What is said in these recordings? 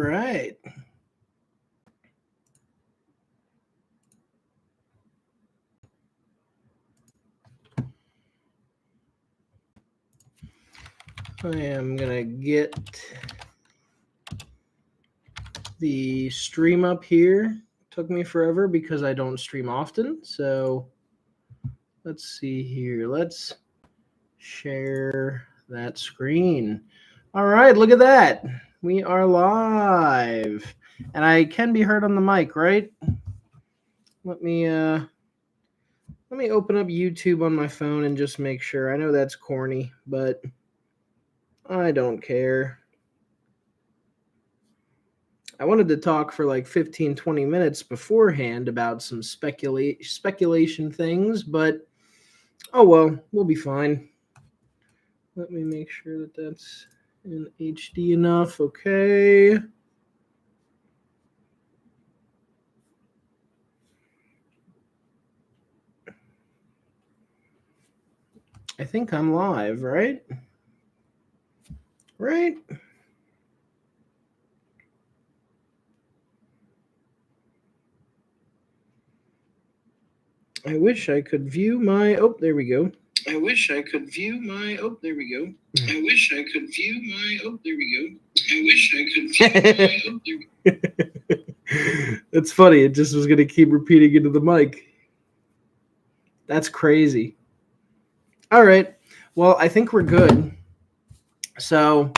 right. I am going to get the stream up here. Took me forever because I don't stream often. So let's see here. Let's share that screen. All right, look at that. We are live. And I can be heard on the mic, right? Let me open up YouTube on my phone and just make sure. I know that's corny, but I don't care. I wanted to talk for like 15, 20 minutes beforehand about some speculation things, but oh well, we'll be fine. Let me make sure that that's in HD enough. Okay. I think I'm live, right? Right? I wish I could view my... Oh, there we go. I wish I could view my... Oh, there we go. I wish I could view my... Oh, there we go. I wish I could view my... Oh, there we go. That's funny. It just was going to keep repeating into the mic. That's crazy. All right. Well, I think we're good. So,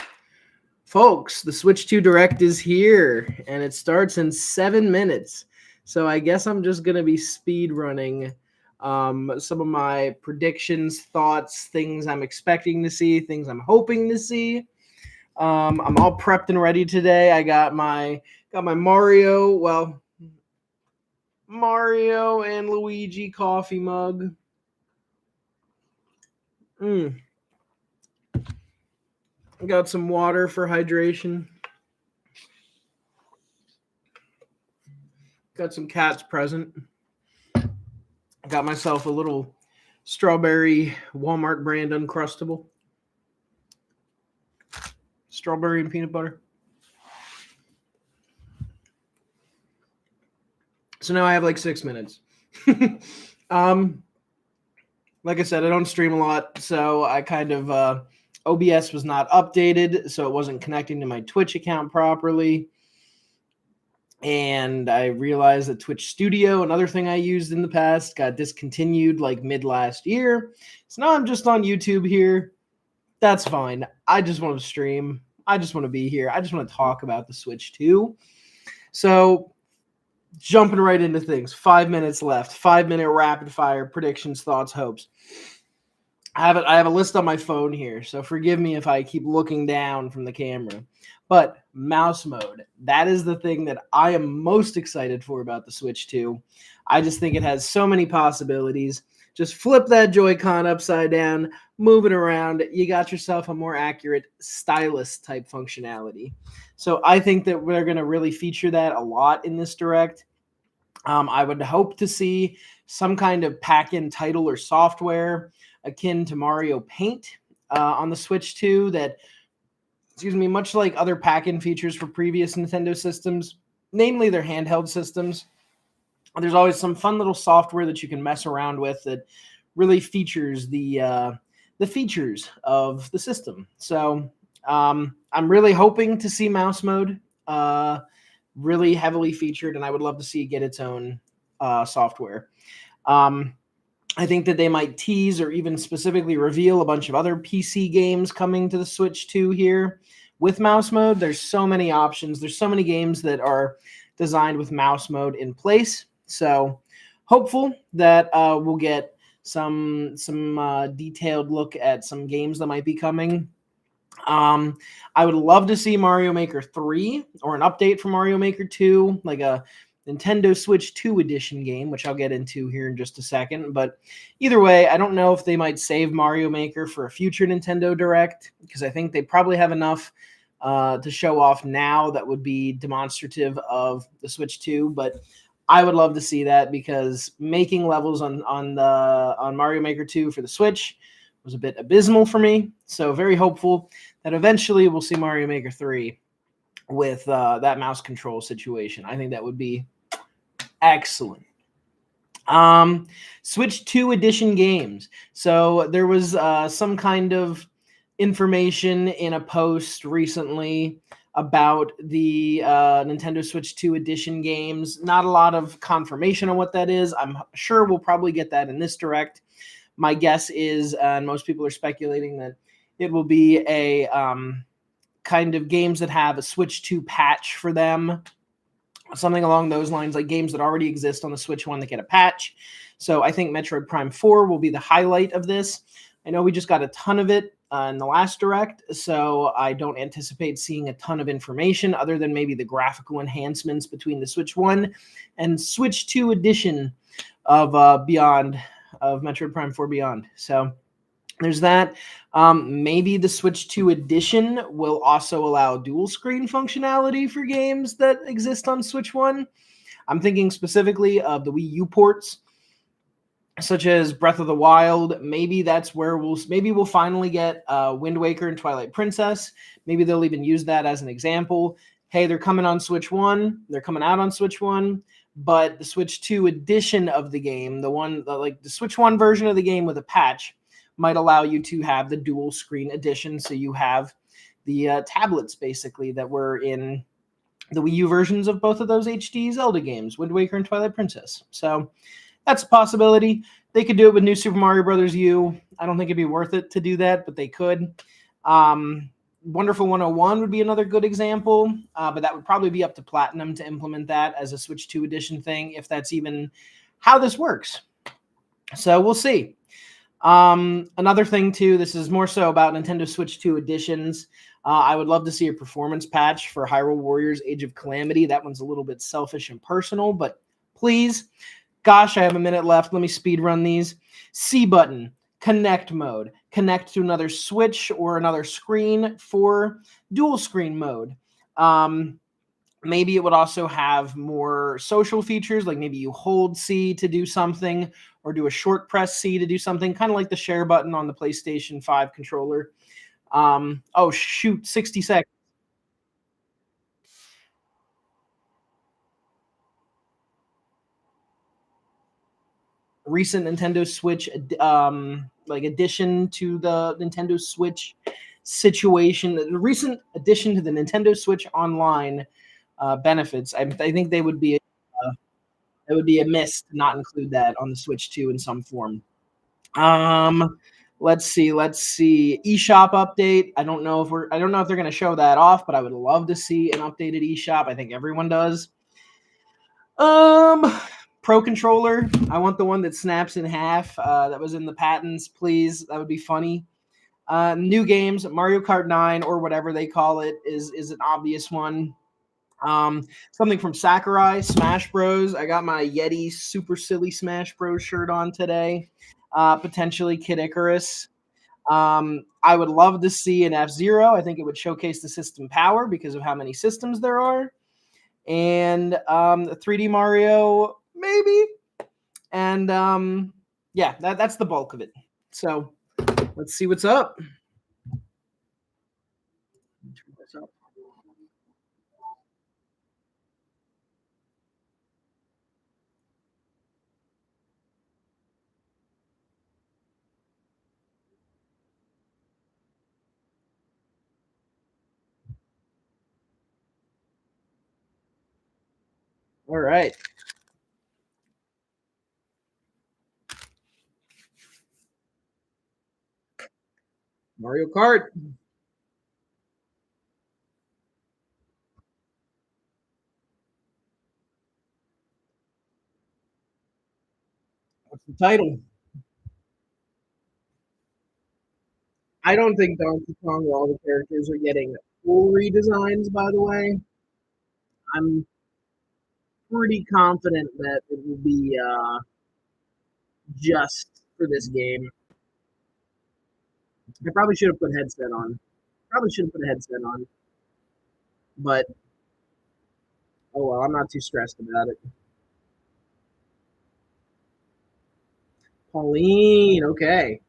folks, the Switch 2 Direct is here, and it starts in 7 minutes. So I guess I'm just going to be speed running some of my predictions, thoughts, things I'm expecting to see, things I'm hoping to see. I'm all prepped and ready today. I got my Mario and Luigi coffee mug. I got some water for hydration. Got some Cats present. Got myself a little strawberry Walmart brand Uncrustable. Strawberry and peanut butter. So now I have like 6 minutes. Like I said, I don't stream a lot, so I kind of OBS was not updated, so it wasn't connecting to my Twitch account properly. And I realized that Twitch Studio, another thing I used in the past, got discontinued like mid last year. So now I'm just on YouTube here. That's fine. I just want to stream. I just want to be here. I just want to talk about the Switch 2. So jumping right into things. 5 minutes left. 5-minute rapid fire predictions, thoughts, hopes. I have a list on my phone here, so forgive me if I keep looking down from the camera. But mouse mode, that is the thing that I am most excited for about the Switch 2. I just think it has so many possibilities. Just flip that Joy-Con upside down, move it around. You got yourself a more accurate stylus type functionality. So I think that we're going to really feature that a lot in this Direct. I would hope to see some kind of pack-in title or software akin to Mario Paint on the Switch 2 that, much like other pack-in features for previous Nintendo systems, namely their handheld systems, there's always some fun little software that you can mess around with that really features the features of the system. So I'm really hoping to see mouse mode really heavily featured, and I would love to see it get its own software. I think that they might tease or even specifically reveal a bunch of other PC games coming to the Switch 2 here with mouse mode. There's so many options. There's so many games that are designed with mouse mode in place. So hopeful that we'll get some detailed look at some games that might be coming. I would love to see Mario Maker 3 or an update for Mario Maker 2, like a Nintendo Switch 2 edition game, which I'll get into here in just a second. But either way, I don't know if they might save Mario Maker for a future Nintendo Direct, because I think they probably have enough to show off now that would be demonstrative of the Switch 2. But I would love to see that, because making levels on Mario Maker 2 for the Switch was a bit abysmal for me. So very hopeful that eventually we'll see Mario Maker 3 with that mouse control situation. I think that would be excellent. Switch 2 edition games. So there was some kind of information in a post recently about the Nintendo Switch 2 edition games. Not a lot of confirmation on what that is. I'm sure we'll probably get that in this direct. My guess is, and most people are speculating, that it will be a kind of games that have a Switch 2 patch for them, something along those lines, like games that already exist on the Switch 1 that get a patch. So I think Metroid Prime 4 will be the highlight of this. I know we just got a ton of it in the last direct, so I don't anticipate seeing a ton of information other than maybe the graphical enhancements between the Switch 1 and Switch 2 edition of Beyond, of Metroid Prime 4 Beyond. So there's that. Maybe the Switch 2 edition will also allow dual screen functionality for games that exist on Switch 1. I'm thinking specifically of the Wii U ports, such as Breath of the Wild. Maybe that's where we'll finally get Wind Waker and Twilight Princess. Maybe they'll even use that as an example. Hey, they're coming on Switch 1. They're coming out on Switch 1. But the Switch 2 edition of the game, the Switch 1 version of the game with a patch, might allow you to have the dual screen edition. So you have the tablets basically that were in the Wii U versions of both of those HD Zelda games, Wind Waker and Twilight Princess. So that's a possibility. They could do it with New Super Mario Bros. U. I don't think it'd be worth it to do that, but they could. Wonderful 101 would be another good example, but that would probably be up to Platinum to implement that as a Switch 2 edition thing, if that's even how this works. So we'll see. Another thing too, this is more so about Nintendo Switch 2 editions. I would love to see a performance patch for Hyrule Warriors Age of Calamity. That one's a little bit selfish and personal, but please. Gosh, I have a minute left. Let me speed run these. C button, connect mode, connect to another Switch or another screen for dual screen mode. Maybe it would also have more social features, like maybe you hold C to do something or do a short press C to do something, kind of like the share button on the PlayStation 5 controller. Oh, shoot, 60 seconds. Recent Nintendo Switch addition to the Nintendo Switch situation, the recent addition to the Nintendo Switch Online benefits. I think they would be it would be a miss to not include that on the Switch 2 in some form. Let's see. eShop update. I don't know if they're going to show that off, but I would love to see an updated eShop. I think everyone does. Pro controller. I want the one that snaps in half. That was in the patents, please. That would be funny. New games, Mario Kart 9 or whatever they call it is an obvious one. Something from Sakurai, Smash Bros. I got my Yeti Super Silly Smash Bros. Shirt on today. Potentially Kid Icarus. I would love to see an F-Zero. I think it would showcase the system power because of how many systems there are. And 3D Mario, maybe. And yeah, that's the bulk of it. So let's see what's up. All right. Mario Kart. What's the title? I don't think Donkey Kong or all the characters are getting full redesigns, by the way. I'm pretty confident that it will be just for this game. I probably should have put a headset on. But oh well, I'm not too stressed about it. Pauline, okay.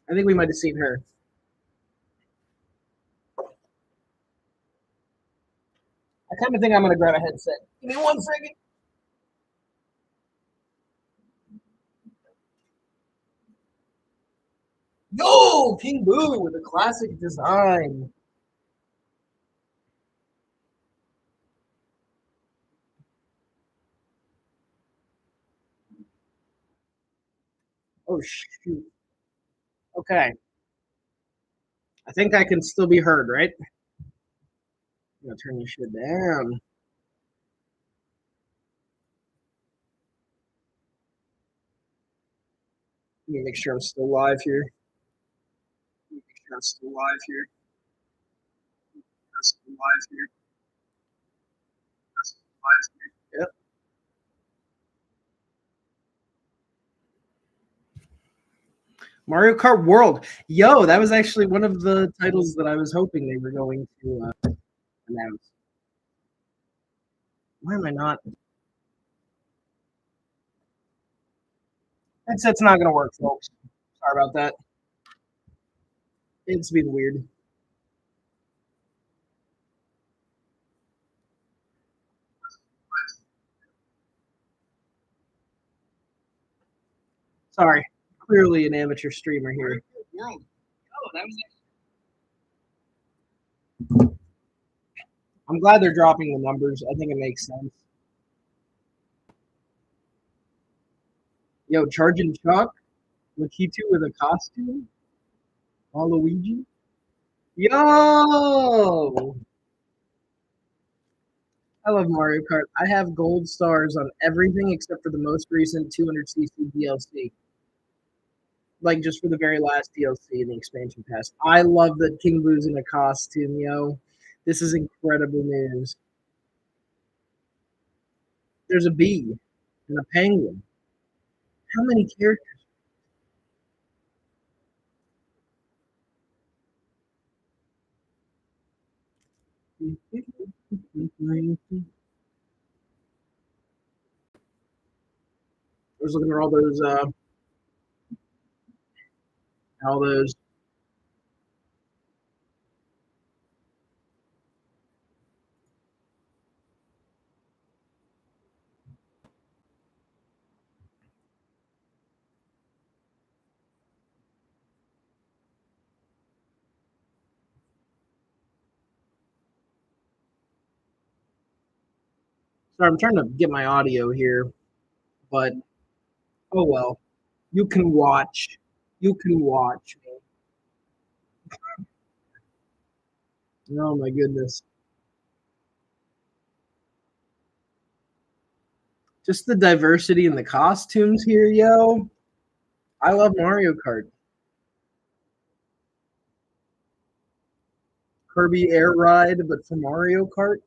I think we might have seen her. I kind of think I'm gonna grab a headset. Give me 1 second. Yo, King Boo with a classic design. Oh shoot. Okay. I think I can still be heard, right? I'm gonna turn this shit down. Let me make sure I'm still live here. Make sure I'm still live here. I'm still live here. I'm still live here. Yep. Mario Kart World. Yo, that was actually one of the titles that I was hoping they were going to announce. Why am I not? Headset's not gonna work, folks. Sorry about that. It's been weird. Sorry. Clearly an amateur streamer here. World. Oh, that was. I'm glad they're dropping the numbers. I think it makes sense. Yo, Charging Chuck, Lakitu with a costume, Waluigi. Yo, I love Mario Kart. I have gold stars on everything except for the most recent 200cc DLC. Like just for the very last DLC in the expansion pass. I love that King Boo's in a costume, yo. This is incredible news. There's a bee and a penguin. How many characters? I was looking at all those. Sorry, I'm trying to get my audio here, but oh well. You can watch. You can watch me. Oh my goodness. Just the diversity in the costumes here, yo. I love Mario Kart. Kirby Air Ride, but for Mario Kart.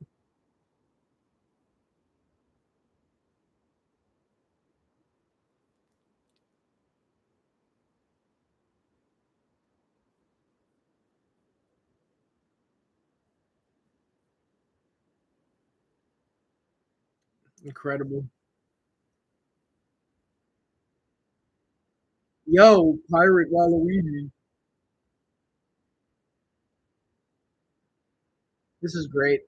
Incredible. Yo, Pirate Waluigi. This is great.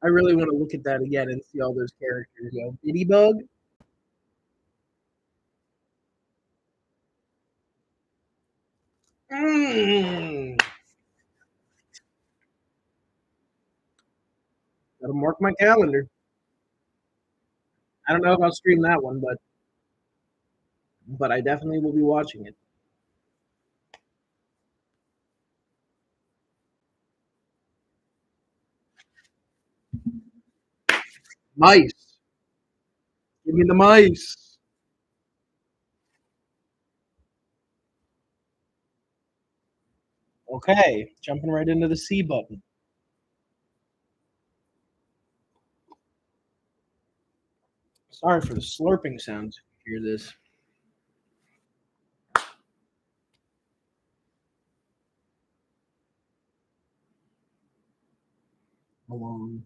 I really want to look at that again and see all those characters, yo. Diddy Bug. Mm. Gotta mark my calendar. I don't know if I'll stream that one, but I definitely will be watching it. Mice. Give me the mice. Okay, jumping right into the C button. Sorry for the slurping sounds. Hear this. Along.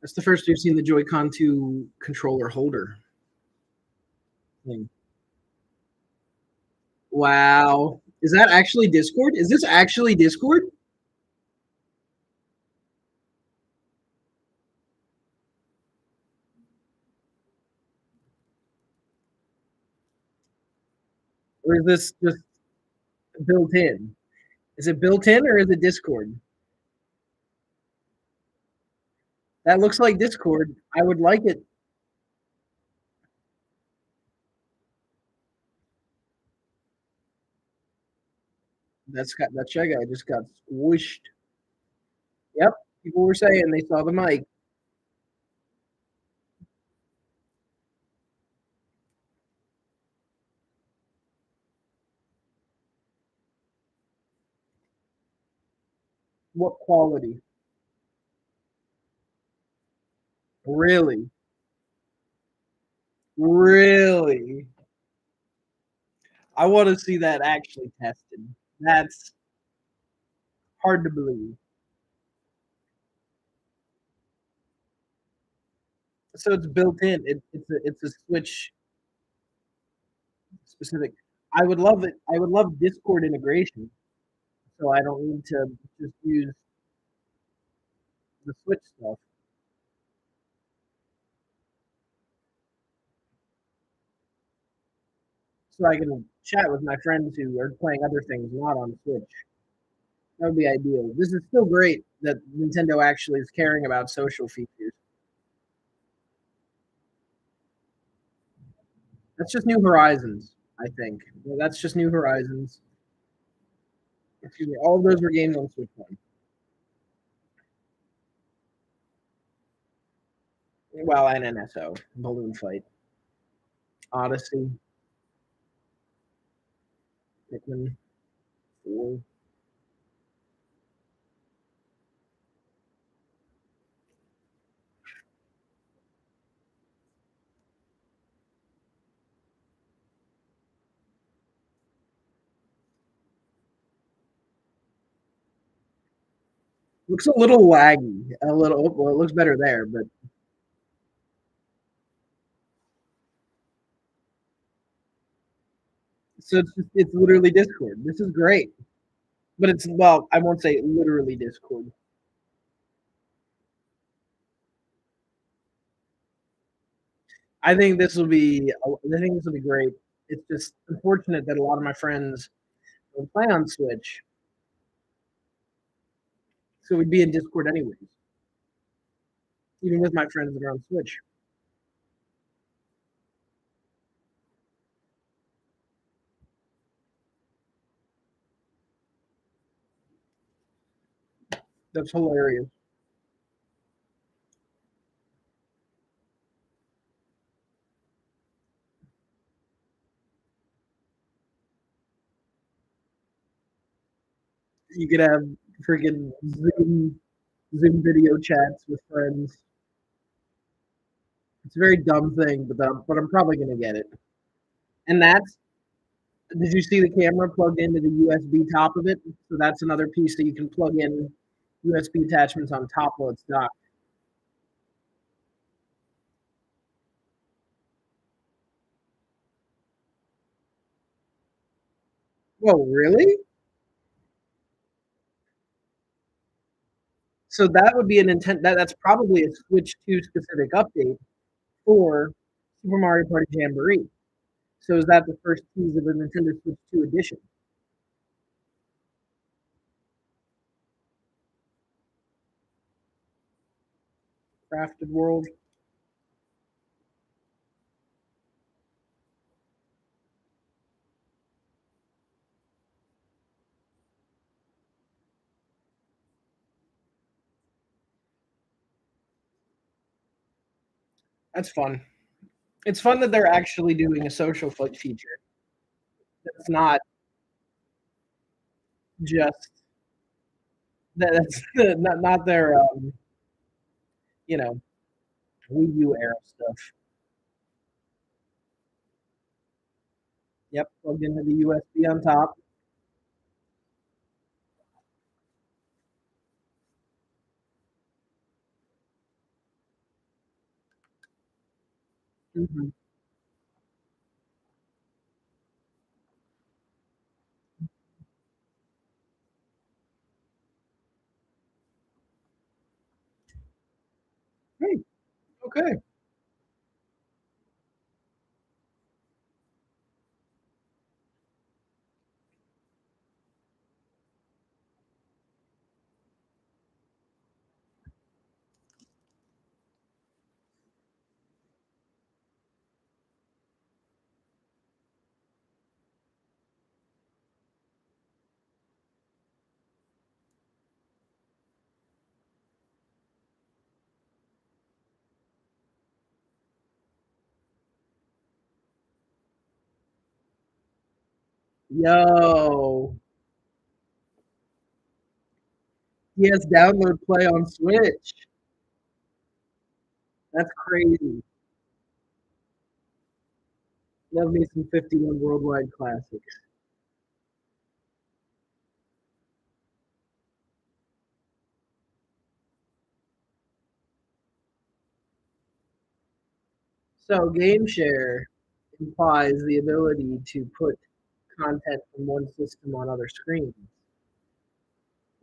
That's the first we've seen the Joy-Con 2 controller holder thing. Wow. Is that actually Discord? Is this actually Discord? Or is this just built in? Is it built in or is it Discord? That looks like Discord. I would like it. That guy just got squished. Yep. People were saying they saw the mic. What quality? Really? Really? I want to see that actually tested. That's hard to believe. So it's built in. It's a Switch specific. I would love it. I would love Discord integration, so I don't need to just use the Switch stuff. So I can chat with my friends who are playing other things not on Switch. That would be ideal. This is still great that Nintendo actually is caring about social features. That's just New Horizons, I think. That's just New Horizons. Excuse me. All of those were games on Switch One. Well, and NSO, Balloon Fight, Odyssey, Pikmin 4. Looks a little laggy. A little. Well, it looks better there, but so it's literally Discord. This is great, but it's well, I won't say literally Discord. I think this will be. I think this will be great. It's just unfortunate that a lot of my friends don't play on Switch, so we'd be in Discord anyways, even with my friends that are on Switch. That's hilarious. You could have freaking Zoom video chats with friends. It's a very dumb thing, but I'm probably gonna get it. And that's did you see the camera plugged into the USB top of it? So that's another piece that you can plug in USB attachments on top while it's docked. Whoa, really? So that would be an intent that's probably a Switch 2 specific update for Super Mario Party Jamboree. So is that the first tease of a Nintendo Switch 2 edition? Crafted World? That's fun. It's fun that they're actually doing a social feature. It's not just that's not their you know Wii U era stuff. Yep, plugged into the USB on top. Mhm. Hey, okay. Yo, he has download play on Switch. That's crazy. Love me some 51 Worldwide Classics. So game share implies the ability to put content from one system on other screens.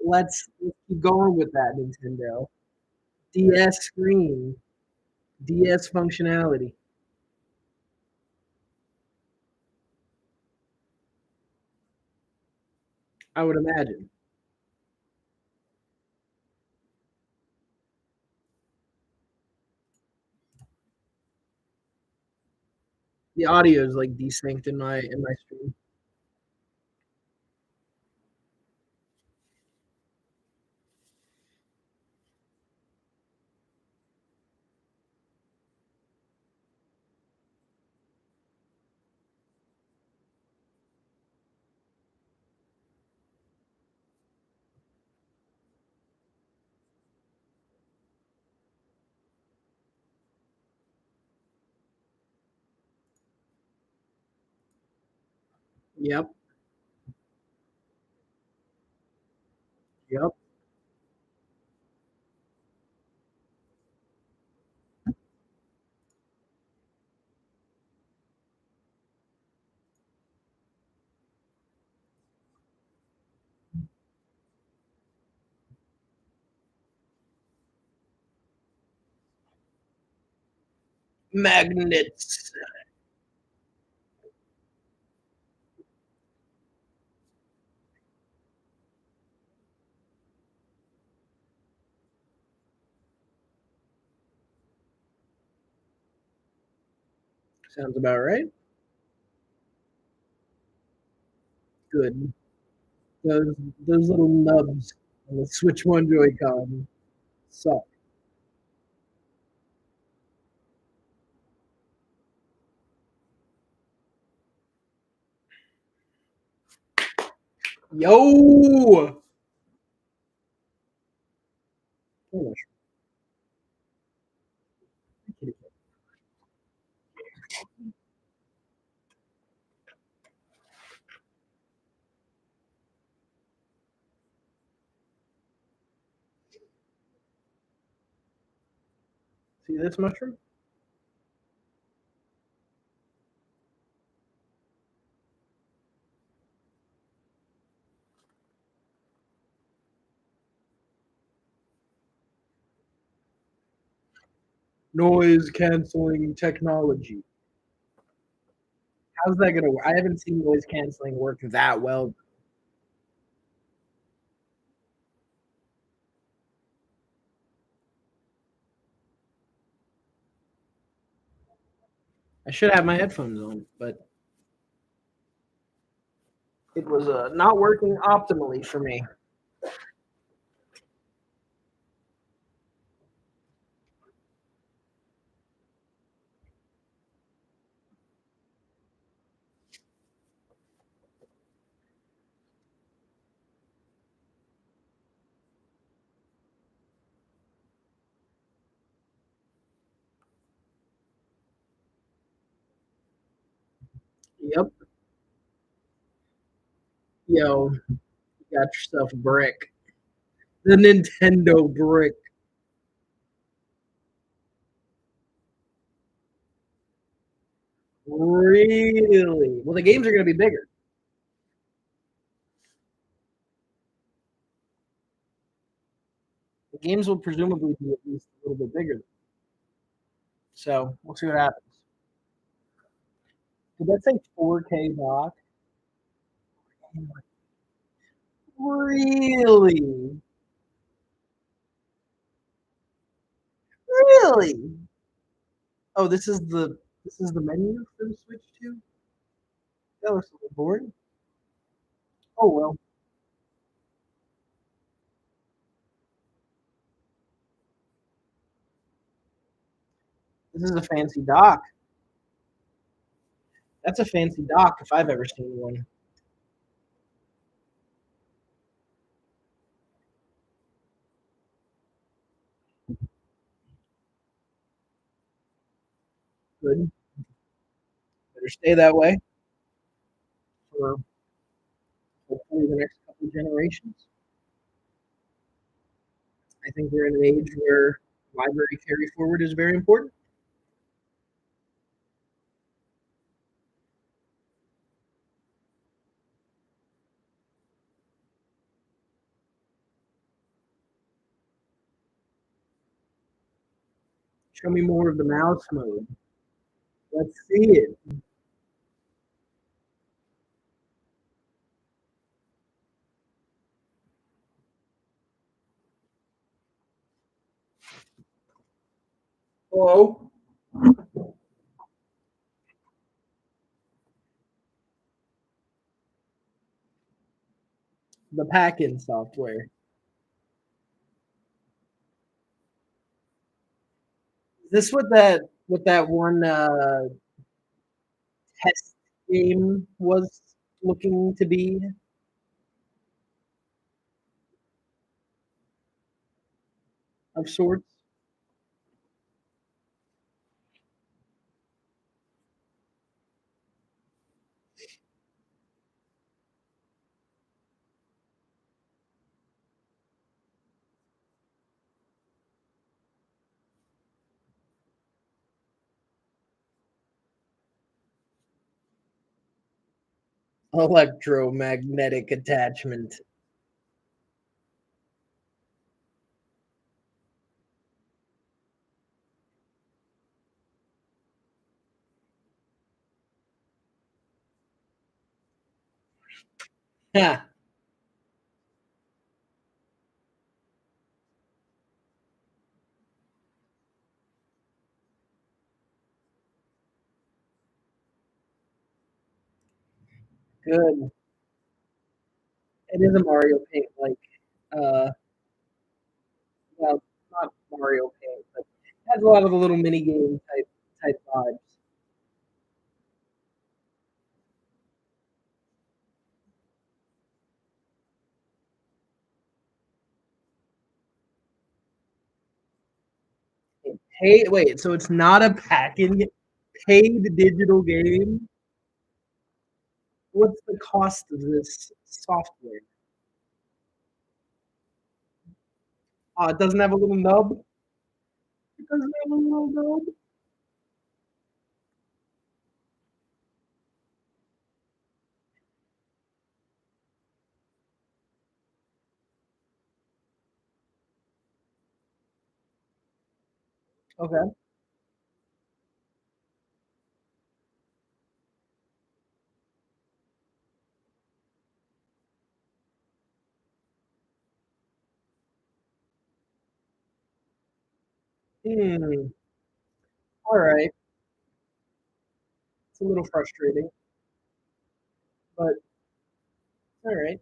Let's keep going with that, Nintendo. DS screen, DS functionality. I would imagine. The audio is like desynced in my stream. Yep, yep. Magnets. Sounds about right. Good. Those those little nubs on the Switch One Joy-Con suck. Yo! See this mushroom? Noise canceling technology. How's that gonna work? I haven't seen noise canceling work that well. I should have my headphones on, but it was not working optimally for me. Yep. Yo, you got yourself a brick. The Nintendo brick. Really? Well, the games are going to be bigger. The games will presumably be at least a little bit bigger. So we'll see what happens. Did that say 4K dock? Really? Really? Oh, this is the menu for the Switch 2? That looks a little boring. Oh well. This is a fancy dock. That's a fancy dock if I've ever seen one. Good. Better stay that way for hopefully the next couple of generations. I think we're in an age where library carry forward is very important. Show me more of the mouse mode. Let's see it. Hello? The pack-in software. Is this what that one test game was looking to be of sorts? Electromagnetic attachment. Ha, good. It is a Mario Paint like well, not Mario Paint, but it has a lot of the little mini game type vibes. Wait, so it's not a pack-in paid digital game? What's the cost of this software? Oh, it doesn't have a little nub? It doesn't have a little nub? Okay. Hmm. All right. It's a little frustrating, but all right.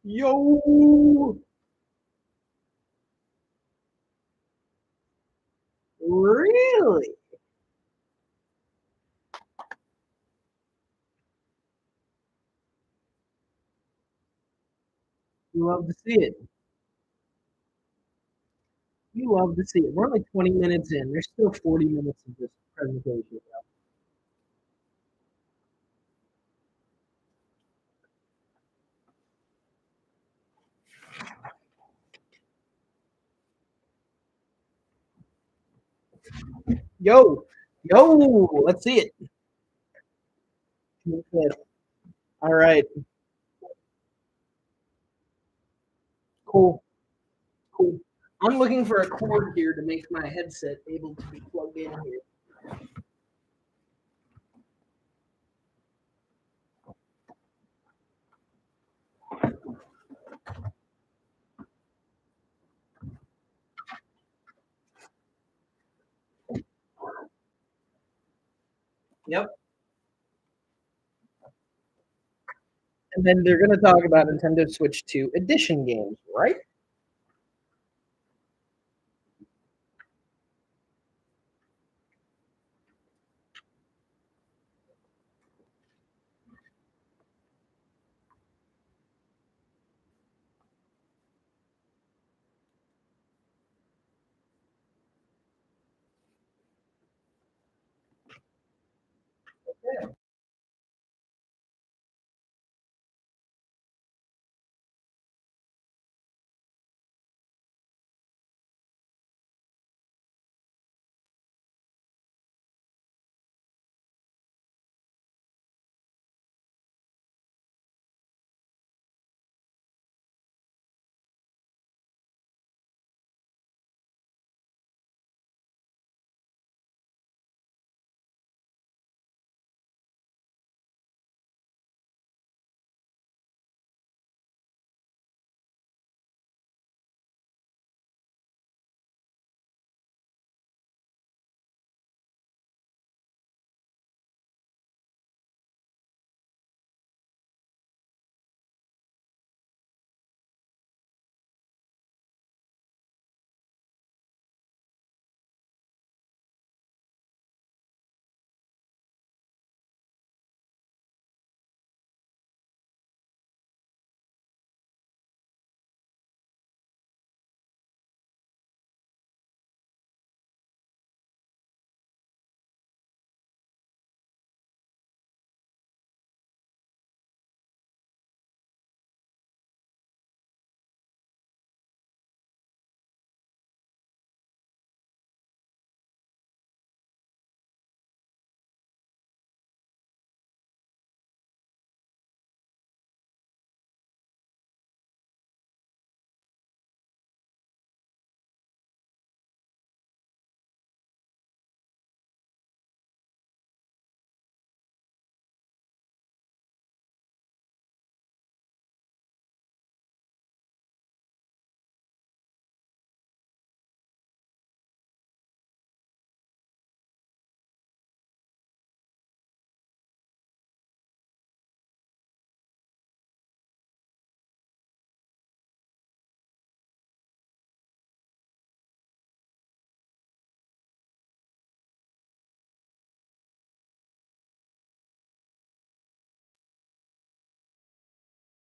Yo, really? You love to see it. You love to see it. We're only 20 minutes in. There's still 40 minutes of this presentation. Yo, yo, let's see it. Okay. All right, cool, cool. I'm looking for a cord here to make my headset able to be plugged in here. Yep. And then they're going to talk about Nintendo Switch 2 edition games, right?